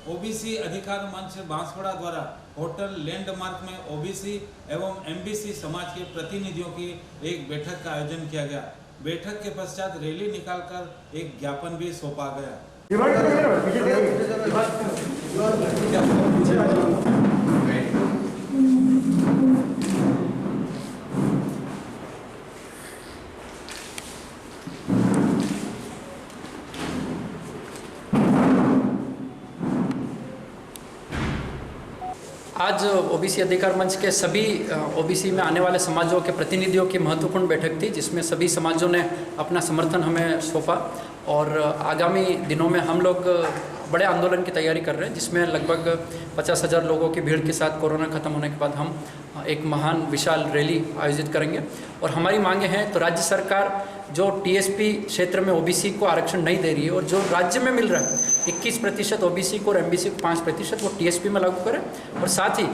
OBC अधिकार मंच बांसवाड़ा द्वारा होटल लैंडमार्क में ओबीसी एवं एमबीसी समाज के प्रतिनिधियों की एक बैठक का आयोजन किया गया। बैठक के पश्चात रैली निकालकर एक ज्ञापन भी सौंपा गया। आज ओबीसी अधिकार मंच के सभी ओबीसी में आने वाले समाजों के प्रतिनिधियों की महत्वपूर्ण बैठक थी, जिसमें सभी समाजों ने अपना समर्थन हमें सौंपा और आगामी दिनों में हम लोग बड़े आंदोलन की तैयारी कर रहे हैं, जिसमें लगभग 50,000 लोगों की भीड़ के साथ कोरोना खत्म होने के बाद हम एक महान विशाल रैली आयोजित करेंगे। और हमारी मांगे हैं तो राज्य सरकार जो टीएसपी क्षेत्र में ओबीसी को आरक्षण नहीं दे रही है और जो राज्य में मिल रहा है 21% ओबीसी को और एमबीसी को 5% वो टीएसपी में लागू करें। और साथ ही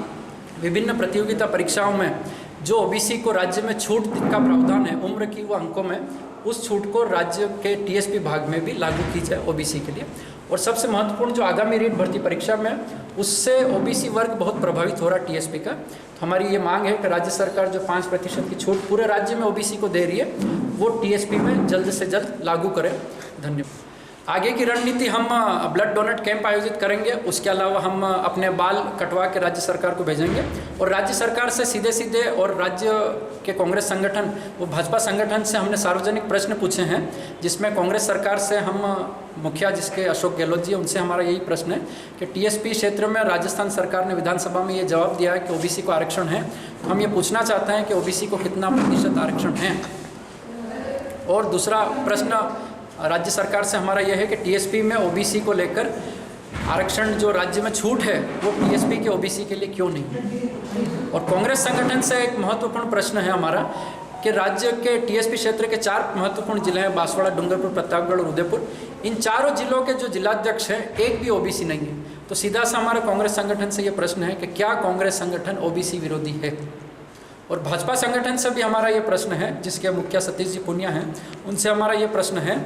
विभिन्न प्रतियोगिता परीक्षाओं में जो ओबीसी को राज्य में छूट का प्रावधान है उम्र की व अंकों में, उस छूट को राज्य के टीएसपी भाग में भी लागू की जाए ओबीसी के लिए। और सबसे महत्वपूर्ण जो आगामी रीट भर्ती परीक्षा में उससे ओबीसी वर्ग बहुत प्रभावित हो रहा है टीएसपी का। तो हमारी ये मांग है कि राज्य सरकार जो 5% की छूट पूरे राज्य में ओबीसी को दे रही है वो टीएसपी में जल्द से जल्द लागू करें। धन्यवाद। आगे की रणनीति हम ब्लड डोनेट कैंप आयोजित करेंगे, उसके अलावा हम अपने बाल कटवा के राज्य सरकार को भेजेंगे और राज्य सरकार से सीधे सीधे और राज्य के कांग्रेस संगठन वो भाजपा संगठन से हमने सार्वजनिक प्रश्न पूछे हैं, जिसमें कांग्रेस सरकार से हम मुखिया जिसके अशोक गहलोत जी है उनसे हमारा यही प्रश्न है कि टीएसपी क्षेत्र में राजस्थान सरकार ने विधानसभा में ये जवाब दिया है कि ओबीसी को आरक्षण है। तो हम ये पूछना चाहते हैं कि ओबीसी को कितना प्रतिशत आरक्षण है। और दूसरा प्रश्न राज्य सरकार से हमारा यह है कि टीएसपी में ओबीसी को लेकर आरक्षण जो राज्य में छूट है वो टीएसपी के ओबीसी के लिए क्यों नहीं। और कांग्रेस संगठन से एक महत्वपूर्ण प्रश्न है हमारा कि राज्य के टीएसपी क्षेत्र के 4 महत्वपूर्ण जिले हैं, बांसवाड़ा, डूंगरपुर, प्रतापगढ़ और उदयपुर। इन चारों जिलों के जो जिलाध्यक्ष हैं एक भी ओबीसी नहीं है। तो सीधा सा हमारा कांग्रेस संगठन से ये प्रश्न है कि क्या कांग्रेस संगठन ओबीसी विरोधी है। और भाजपा संगठन से भी हमारा ये प्रश्न है, जिसके मुखिया सतीश जी पुनिया हैं, उनसे हमारा ये प्रश्न है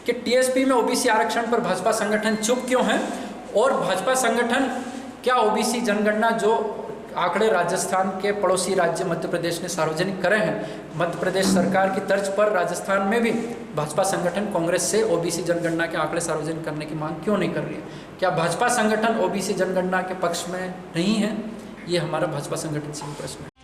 कि टीएसपी में ओबीसी आरक्षण पर भाजपा संगठन चुप क्यों है और भाजपा संगठन क्या ओबीसी जनगणना जो आंकड़े राजस्थान के पड़ोसी राज्य मध्य प्रदेश ने सार्वजनिक करे हैं, मध्य प्रदेश सरकार की तर्ज पर राजस्थान में भी भाजपा संगठन कांग्रेस से ओबीसी जनगणना के आंकड़े सार्वजनिक करने की मांग क्यों नहीं कर रही है। क्या भाजपा संगठन ओबीसी जनगणना के पक्ष में नहीं है? ये हमारा भाजपा संगठन से प्रश्न है।